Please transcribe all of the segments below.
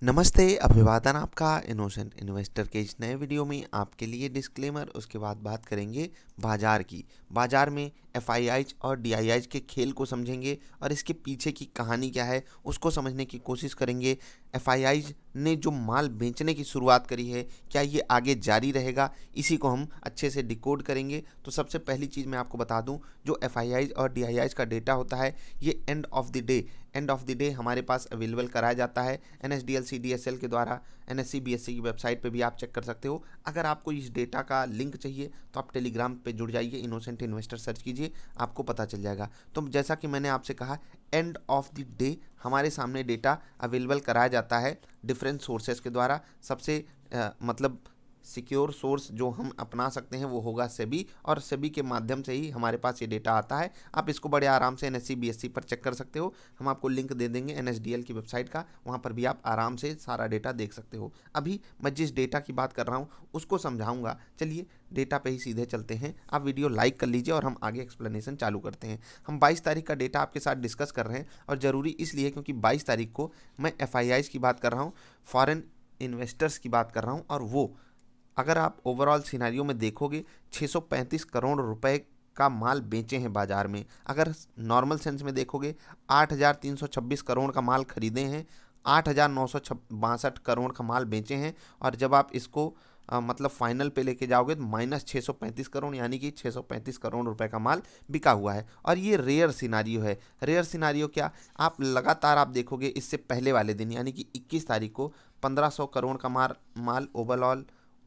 नमस्ते, अभिवादन आपका इनोसेंट इन्वेस्टर के इस नए वीडियो में आपके लिए डिस्क्लेमर। उसके बाद बात करेंगे बाजार की। बाजार में एफआईआईज और डीआईआईज के खेल को समझेंगे और इसके पीछे की कहानी क्या है उसको समझने की कोशिश करेंगे। एफआईआईज ने जो माल बेचने की शुरुआत करी है, क्या ये आगे जारी रहेगा, इसी को हम अच्छे से डिकोड करेंगे। तो सबसे पहली चीज़ मैं आपको बता दूं, जो एफआईआईज और डीआईआईज का डेटा होता है ये एंड ऑफ द डे हमारे पास अवेलेबल कराया जाता है एनएसडीएल सीडीएसएल के द्वारा। एनएससी बीएससी की वेबसाइट पे भी आप चेक कर सकते हो। अगर आपको इस डेटा का लिंक चाहिए तो आप टेलीग्राम पे जुड़ जाइए, इनोसेंट इन्वेस्टर सर्च कीजिए, आपको पता चल जाएगा। तो जैसा कि मैंने आपसे कहा, एंड ऑफ द डे हमारे सामने डेटा अवेलेबल कराया जाता है डिफरेंट सोर्सेज के द्वारा। सबसे मतलब सिक्योर सोर्स जो हम अपना सकते हैं वो होगा सेबी, और सेबी के माध्यम से ही हमारे पास ये डेटा आता है। आप इसको बड़े आराम से एनएससी बीएससी पर चेक कर सकते हो। हम आपको लिंक दे देंगे एनएसडीएल की वेबसाइट का, वहाँ पर भी आप आराम से सारा डेटा देख सकते हो। अभी मैं जिस डेटा की बात कर रहा हूँ उसको समझाऊंगा। चलिए डेटा पे ही सीधे चलते हैं। आप वीडियो लाइक कर लीजिए और हम आगे एक्सप्लेनेशन चालू करते हैं। हम 22 तारीख का डेटा आपके साथ डिस्कस कर रहे हैं, और ज़रूरी इसलिए क्योंकि 22 तारीख को मैं एफआईआईज की बात कर रहा हूँ, फॉरेन इन्वेस्टर्स की बात कर रहा हूँ। और वो अगर आप ओवरऑल सिनेरियो में देखोगे, 635 करोड़ रुपए का माल बेचे हैं बाजार में। अगर नॉर्मल सेंस में देखोगे, 8,326 करोड़ का माल खरीदे हैं, 8,962 करोड़ का माल बेचे हैं। और जब आप इसको मतलब फाइनल पे लेके जाओगे तो माइनस 635 करोड़, यानी कि 635 करोड़ रुपए का माल बिका हुआ है। और ये रेयर सिनारियो है। रेयर सिनारियो क्या, आप लगातार आप देखोगे इससे पहले वाले दिन यानी कि 21 तारीख को 1500 करोड़ का माल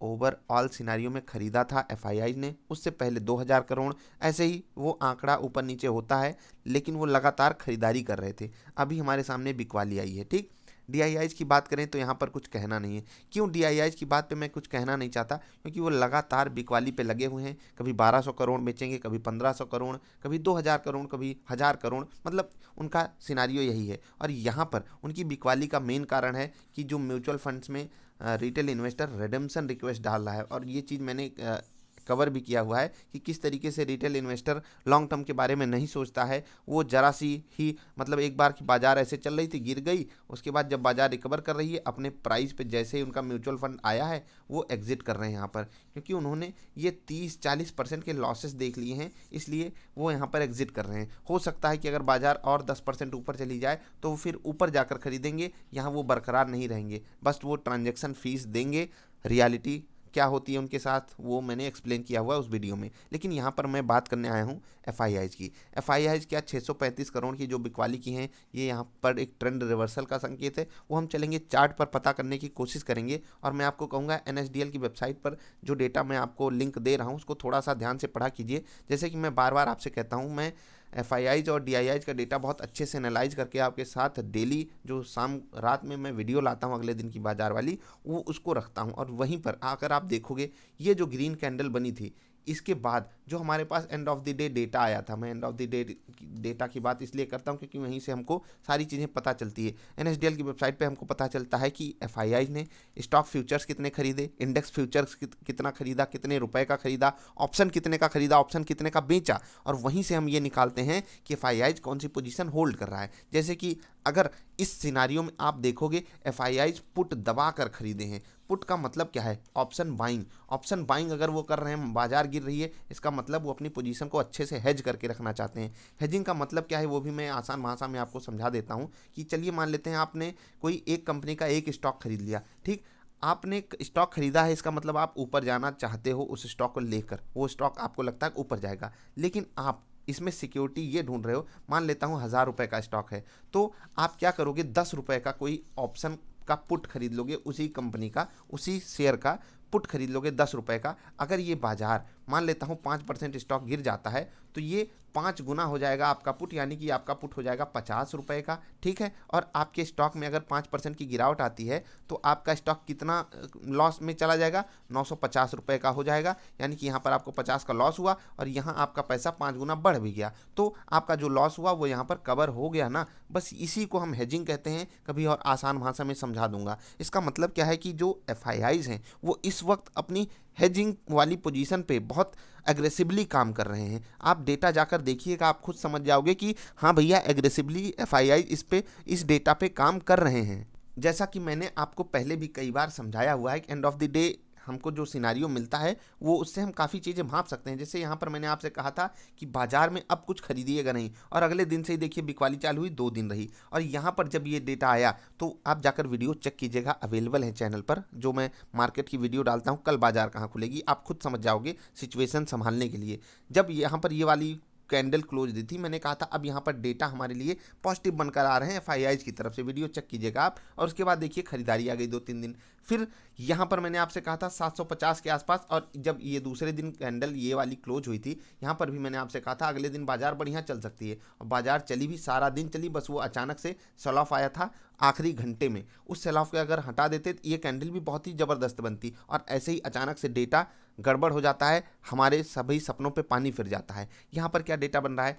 ओवरऑल सिनारियो में खरीदा था एफआईआई ने। उससे पहले 2000 करोड़, ऐसे ही वो आंकड़ा ऊपर नीचे होता है, लेकिन वो लगातार खरीदारी कर रहे थे। अभी हमारे सामने बिकवाली आई है। ठीक, डीआईआईज की बात करें तो यहाँ पर कुछ कहना नहीं है। क्यों डीआईआईज की बात पे मैं कुछ कहना नहीं चाहता, क्योंकि वो लगातार बिकवाली पे लगे हुए हैं। कभी 1200 करोड़ बेचेंगे, कभी 1500 करोड़, कभी 2000 करोड़, कभी 1000 करोड़, मतलब उनका सिनारियो यही है। और यहाँ पर उनकी बिकवाली का मेन कारण है कि जो म्यूचुअल फंड्स में रिटेल इन्वेस्टर रिडेम्पशन रिक्वेस्ट डाल रहा है। और ये चीज़ मैंने कवर भी किया हुआ है कि किस तरीके से रिटेल इन्वेस्टर लॉन्ग टर्म के बारे में नहीं सोचता है। वो जरा सी ही मतलब एक बार की बाजार ऐसे चल रही थी, गिर गई, उसके बाद जब बाजार रिकवर कर रही है अपने प्राइस पे, जैसे ही उनका म्यूचुअल फंड आया है वो एग्जिट कर रहे हैं यहाँ पर, क्योंकि उन्होंने ये 30-40% के लॉसेस देख लिए हैं, इसलिए वो यहाँ पर एग्जिट कर रहे हैं। हो सकता है कि अगर बाजार और 10% ऊपर चली जाए तो वो फिर ऊपर जाकर खरीदेंगे, यहाँ वो बरकरार नहीं रहेंगे, बस वो ट्रांजेक्शन फीस देंगे। रियलिटी क्या होती है उनके साथ वो मैंने एक्सप्लेन किया हुआ है उस वीडियो में। लेकिन यहाँ पर मैं बात करने आया हूँ एफआईआईज की। एफआईआईज क्या 635 करोड़ की जो बिकवाली की हैं, ये यहाँ पर एक ट्रेंड रिवर्सल का संकेत है। वो हम चलेंगे चार्ट पर पता करने की कोशिश करेंगे, और मैं आपको कहूँगा एनएसडीएल की वेबसाइट पर जो डेटा मैं आपको लिंक दे रहा हूँ उसको थोड़ा सा ध्यान से पढ़ा कीजिए। जैसे कि मैं बार बार आपसे कहता हूँ, मैं एफआईआईज और डीआईआईज का डेटा बहुत अच्छे से एनालाइज करके आपके साथ डेली जो शाम रात में मैं वीडियो लाता हूँ अगले दिन की बाजार वाली, वो उसको रखता हूँ। और वहीं पर आकर आप देखोगे ये जो ग्रीन कैंडल बनी थी, इसके बाद जो हमारे पास end of the day data आया था, मैं end of the day data की बात इसलिए करता हूँ क्योंकि वहीं से हमको सारी चीज़ें पता चलती है। एनएसडीएल की वेबसाइट पे हमको पता चलता है कि एफआईआई ने स्टॉक फ्यूचर्स कितने खरीदे, इंडेक्स फ्यूचर्स कितना खरीदा, कितने रुपए का खरीदा, ऑप्शन कितने का खरीदा, ऑप्शन कितने का बेचा, और वहीं से हम ये निकालते हैं कि एफआईआई कौन सी पोजीशन होल्ड कर रहा है। जैसे कि अगर इस सिनारियो में आप देखोगे एफआईआई पुट दबा कर खरीदे हैं। पुट का मतलब क्या है, ऑप्शन बाइंग। ऑप्शन बाइंग अगर वो कर रहे हैं, बाजार गिर रही है, इसका मतलब वो अपनी पोजीशन को अच्छे से हेज करके रखना चाहते हैं। हेजिंग का मतलब क्या है वो भी मैं आसान भाषा में आपको समझा देता हूँ कि चलिए मान लेते हैं आपने कोई एक कंपनी का एक स्टॉक खरीद लिया। ठीक, आपने स्टॉक खरीदा है, इसका मतलब आप ऊपर जाना चाहते हो उस स्टॉक को लेकर, वो स्टॉक आपको लगता है ऊपर जाएगा, लेकिन आप इसमें सिक्योरिटी ये ढूंढ रहे हो। मान लेता हूँ 1000 रुपये का स्टॉक है, तो आप क्या करोगे, 10 रुपये का कोई ऑप्शन का पुट खरीद लोगे, उसी कंपनी का, उसी शेयर का पुट खरीद लोगे 10 रुपये का। अगर ये बाजार मान लेता हूँ 5% स्टॉक गिर जाता है तो ये 5 गुना हो जाएगा आपका पुट, यानी कि आपका पुट हो जाएगा 50 रुपये का। ठीक है, और आपके स्टॉक में अगर 5% की गिरावट आती है तो आपका स्टॉक कितना लॉस में चला जाएगा, 950 रुपये का हो जाएगा। यानी कि यहाँ पर आपको 50 का लॉस हुआ और यहाँ आपका पैसा 5 गुना बढ़ भी गया, तो आपका जो लॉस हुआ वो यहाँ पर कवर हो गया ना। बस इसी को हम हेजिंग कहते हैं। कभी और आसान भाषा में समझा दूंगा। इसका मतलब क्या है कि जो एफआईआईज हैं वो इस वक्त अपनी हेजिंग वाली पोजीशन पे बहुत एग्रेसिवली काम कर रहे हैं। आप डेटा जाकर देखिएगा, आप खुद समझ जाओगे कि हाँ भैया एग्रेसिवली एफआईआई इस डेटा पे काम कर रहे हैं। जैसा कि मैंने आपको पहले भी कई बार समझाया हुआ है कि एंड ऑफ द डे हमको जो सिनारियो मिलता है वो उससे हम काफ़ी चीज़ें भांप सकते हैं। जैसे यहाँ पर मैंने आपसे कहा था कि बाजार में अब कुछ खरीदिएगा नहीं, और अगले दिन से ही देखिए बिकवाली चालू हुई, 2 दिन रही, और यहाँ पर जब ये डेटा आया तो आप जाकर वीडियो चेक कीजिएगा, अवेलेबल है चैनल पर, जो मैं मार्केट की वीडियो डालता हूँ, कल बाजार कहाँ खुलेगी आप खुद समझ जाओगे सिचुएशन संभालने के लिए। जब यहाँ पर ये वाली कैंडल क्लोज दी थी, मैंने कहा था अब यहाँ पर डेटा हमारे लिए पॉजिटिव बनकर आ रहे हैं एफआईआईज की तरफ से, वीडियो चेक कीजिएगा आप। और उसके बाद देखिए खरीदारी आ गई 2-3 दिन। फिर यहाँ पर मैंने आपसे कहा था 750 के आसपास, और जब ये दूसरे दिन कैंडल ये वाली क्लोज हुई थी, यहाँ पर भी मैंने आपसे कहा था अगले दिन बाजार बढ़िया चल सकती है, और बाजार चली भी, सारा दिन चली, बस वो अचानक से सेल ऑफ आया था आखिरी घंटे में। उस सेल ऑफ के अगर हटा देते तो ये कैंडल भी बहुत ही ज़बरदस्त बनती, और ऐसे ही अचानक से डेटा गड़बड़ हो जाता है, हमारे सभी सपनों पे पानी फिर जाता है। यहाँ पर क्या डेटा बन रहा है,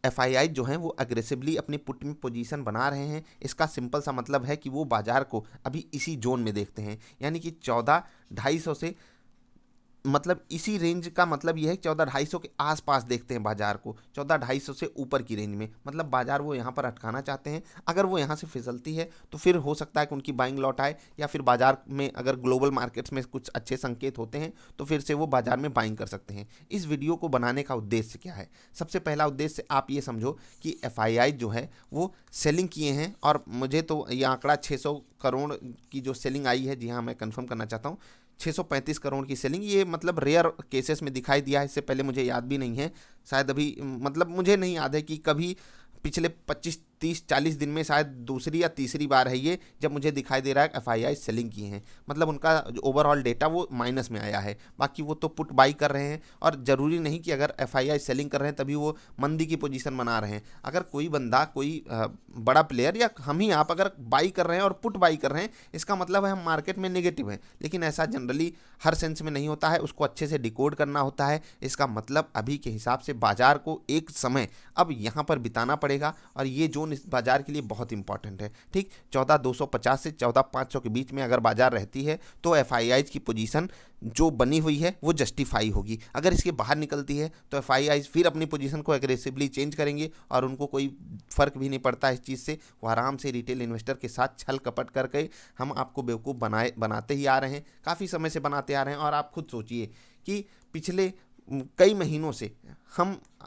एफआईआई जो हैं वो अग्रेसिवली अपनी पुट में पोजीशन बना रहे हैं। इसका सिंपल सा मतलब है कि वो बाजार को अभी इसी जोन में देखते हैं, यानी कि 14,250 से, मतलब इसी रेंज का मतलब ये है 14,250 के आसपास देखते हैं बाजार को, 14,250 से ऊपर की रेंज में, मतलब बाजार वो यहाँ पर अटकाना चाहते हैं। अगर वो यहाँ से फिसलती है तो फिर हो सकता है कि उनकी बाइंग लौट आए, या फिर बाजार में अगर ग्लोबल मार्केट्स में कुछ अच्छे संकेत होते हैं तो फिर से वो बाजार में बाइंग कर सकते हैं। इस वीडियो को बनाने का उद्देश्य क्या है, सबसे पहला उद्देश्य आप ये समझो कि एफआईआई जो है वो सेलिंग किए हैं, और मुझे तो ये आंकड़ा 600 करोड़ की जो सेलिंग आई है, जी हाँ मैं कंफर्म करना चाहता हूँ, 635 करोड़ की सेलिंग, ये मतलब रेयर केसेस में दिखाई दिया है। इससे पहले मुझे याद भी नहीं है, शायद अभी मतलब मुझे नहीं याद है कि कभी पिछले 25-30-40 दिन में शायद दूसरी या तीसरी बार है ये जब मुझे दिखाई दे रहा है एफआईआई सेलिंग किए हैं। मतलब उनका जो ओवरऑल डेटा वो माइनस में आया है, बाकी वो तो पुट बाई कर रहे हैं, और ज़रूरी नहीं कि अगर एफआईआई सेलिंग कर रहे हैं तभी वो मंदी की पोजीशन बना रहे हैं। अगर कोई बंदा, कोई बड़ा प्लेयर या हम ही आप अगर बाई कर रहे हैं और पुट बाई कर रहे हैं, इसका मतलब है हम मार्केट में नेगेटिव हैं, लेकिन ऐसा जनरली हर सेंस में नहीं होता है, उसको अच्छे से डिकोड करना होता है। इसका मतलब अभी के हिसाब से बाजार को एक समय अब यहाँ पर बिताना पड़ेगा, और ये जोन इस बाजार के लिए बहुत इंपॉर्टेंट है। ठीक 14,250 से 14,500 के बीच में अगर बाजार रहती है तो एफआईआईज की पोजीशन जो बनी हुई है वो जस्टिफाई होगी। अगर इसके बाहर निकलती है तो एफआईआईज फिर अपनी पोजीशन को एग्रेसिवली चेंज करेंगे, और उनको कोई फ़र्क भी नहीं पड़ता इस चीज़ से, वो आराम से रिटेल इन्वेस्टर के साथ छल कपट करके हम आपको बेवकूफ़ बनाते ही आ रहे हैं, काफ़ी समय से बनाते आ रहे हैं। और आप खुद सोचिए कि पिछले कई महीनों से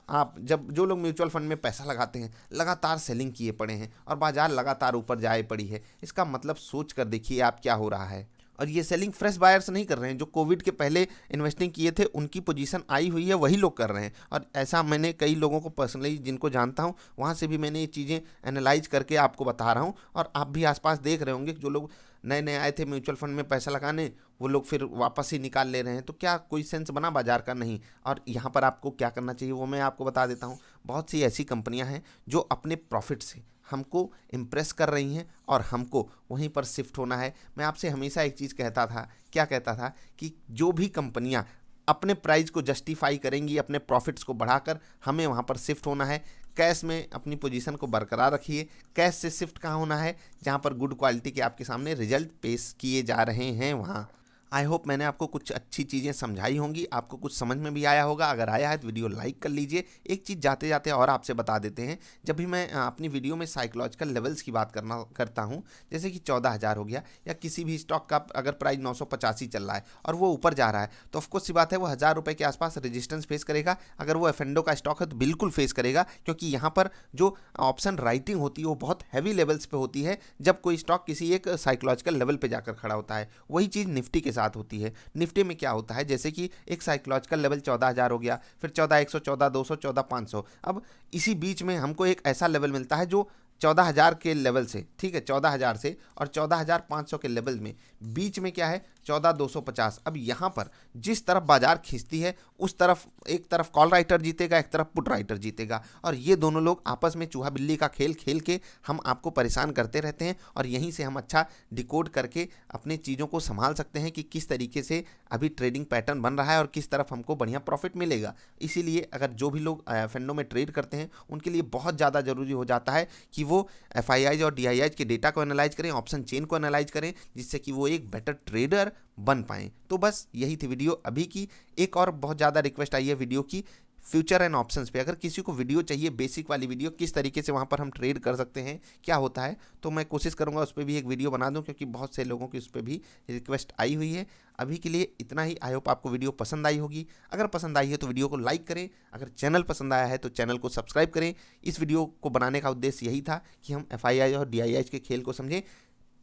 आप जब जो लोग म्यूचुअल फंड में पैसा लगाते हैं लगातार सेलिंग किए पड़े हैं, और बाजार लगातार ऊपर जाए पड़ी है। इसका मतलब सोच कर देखिए आप क्या हो रहा है। और ये सेलिंग फ्रेश बायर्स नहीं कर रहे हैं, जो कोविड के पहले इन्वेस्टिंग किए थे उनकी पोजीशन आई हुई है वही लोग कर रहे हैं। और ऐसा मैंने कई लोगों को पर्सनली जिनको जानता हूँ वहाँ से भी मैंने ये चीज़ें एनालाइज करके आपको बता रहा हूँ, और आप भी आसपास देख रहे होंगे जो लोग नए नए आए थे म्यूचुअल फंड में पैसा लगाने, वो लोग फिर वापस ही निकाल ले रहे हैं। तो क्या कोई सेंस बना बाजार का? नहीं। और यहाँ पर आपको क्या करना चाहिए वो मैं आपको बता देता हूँ। बहुत सी ऐसी कंपनियाँ हैं जो अपने प्रॉफिट से हमको इम्प्रेस कर रही हैं, और हमको वहीं पर शिफ्ट होना है। मैं आपसे हमेशा एक चीज़ कहता था, क्या कहता था, कि जो भी कंपनियां अपने प्राइस को जस्टिफाई करेंगी अपने प्रॉफिट्स को बढ़ाकर, हमें वहां पर शिफ्ट होना है। कैश में अपनी पोजीशन को बरकरार रखिए। कैश से शिफ्ट कहाँ होना है? जहां पर गुड क्वालिटी के आपके सामने रिजल्ट पेश किए जा रहे हैं वहां। आई होप मैंने आपको कुछ अच्छी चीज़ें समझाई होंगी, आपको कुछ समझ में भी आया होगा। अगर आया है तो वीडियो लाइक कर लीजिए। एक चीज़ जाते जाते और आपसे बता देते हैं, जब भी मैं अपनी वीडियो में साइकोलॉजिकल लेवल्स की बात करता हूँ, जैसे कि 14,000 हो गया, या किसी भी स्टॉक का अगर प्राइस 985 चल रहा है और वो ऊपर जा रहा है, तो ऑफकोर्स सी बात है वो 1,000 रुपये के आसपास रेजिस्टेंस फेस करेगा। अगर वो एफेंडो का स्टॉक है तो बिल्कुल फेस करेगा, क्योंकि यहाँ पर जो ऑप्शन राइटिंग होती है वो बहुत हैवी लेवल्स पे होती है जब कोई स्टॉक किसी एक साइकोलॉजिकल लेवल पे जाकर खड़ा होता है। वही चीज़ निफ्टी के साथ होती है। निफ्टी में क्या होता है, जैसे कि एक साइकोलॉजिकल लेवल 14,000 हो गया, फिर 14,100, 14,200, 14,500। अब इसी बीच में हमको एक ऐसा लेवल मिलता है जो 14,000 के लेवल से, ठीक है, 14,000 से और 14,500 के लेवल में बीच में क्या है, 14,250। अब यहाँ पर जिस तरफ बाजार खींचती है उस तरफ एक तरफ कॉल राइटर जीतेगा, एक तरफ पुट राइटर जीतेगा, और ये दोनों लोग आपस में चूहा बिल्ली का खेल खेल के हम आपको परेशान करते रहते हैं। और यहीं से हम अच्छा डिकोड करके अपने चीज़ों को संभाल सकते हैं कि किस तरीके से अभी ट्रेडिंग पैटर्न बन रहा है और किस तरफ हमको बढ़िया प्रॉफिट मिलेगा। इसीलिए अगर जो भी लोग फंडों में ट्रेड करते हैं उनके लिए बहुत ज़्यादा ज़रूरी हो जाता है कि वो एफआईआईज और डीआईआईज के डेटा को एनालाइज करें, ऑप्शन चेन को एनालाइज करें, जिससे कि वो एक बेटर ट्रेडर बन पाएँ। तो बस यही थी वीडियो अभी की। एक और बहुत ज़्यादा रिक्वेस्ट आई है वीडियो की, फ्यूचर एंड ऑप्शंस पे। अगर किसी को वीडियो चाहिए, बेसिक वाली वीडियो, किस तरीके से वहाँ पर हम ट्रेड कर सकते हैं, क्या होता है, तो मैं कोशिश करूँगा उस पर भी एक वीडियो बना दूँ, क्योंकि बहुत से लोगों की उस पर भी रिक्वेस्ट आई हुई है। अभी के लिए इतना ही। आई होप आपको वीडियो पसंद आई होगी। अगर पसंद आई है तो वीडियो को लाइक करें, अगर चैनल पसंद आया है तो चैनल को सब्सक्राइब करें। इस वीडियो को बनाने का उद्देश्य यही था कि हम FII और DII के खेल को समझें।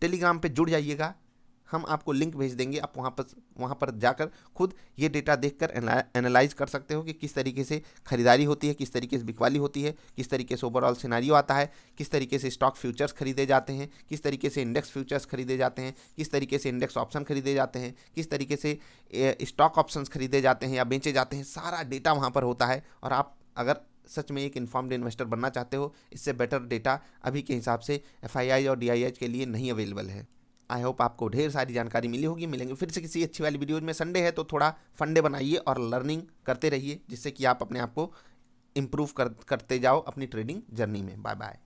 टेलीग्राम पे जुड़ जाइएगा, हम आपको लिंक भेज देंगे, आप वहाँ पर जाकर खुद ये डेटा देखकर एनालाइज कर सकते हो कि किस तरीके से खरीदारी होती है, किस तरीके से बिकवाली होती है, किस तरीके से ओवरऑल सिनारियो आता है, किस तरीके से स्टॉक फ्यूचर्स खरीदे जाते हैं, किस तरीके से इंडेक्स फ्यूचर्स खरीदे जाते हैं, किस तरीके से इंडेक्स ऑप्शन खरीदे जाते हैं, किस तरीके से स्टॉक ऑप्शंस खरीदे जाते हैं या बेचे जाते हैं। सारा डेटा वहाँ पर होता है। और आप अगर सच में एक इन्फॉर्म्ड इन्वेस्टर बनना चाहते हो, इससे बेटर डेटा अभी के हिसाब से FII और DII के लिए नहीं अवेलेबल है। आई होप आपको ढेर सारी जानकारी मिली होगी। मिलेंगे फिर से किसी अच्छी वाली वीडियोज में। संडे है तो थोड़ा फंडे बनाइए और लर्निंग करते रहिए, जिससे कि आप अपने आप को इम्प्रूव करते जाओ अपनी ट्रेडिंग जर्नी में। Bye bye.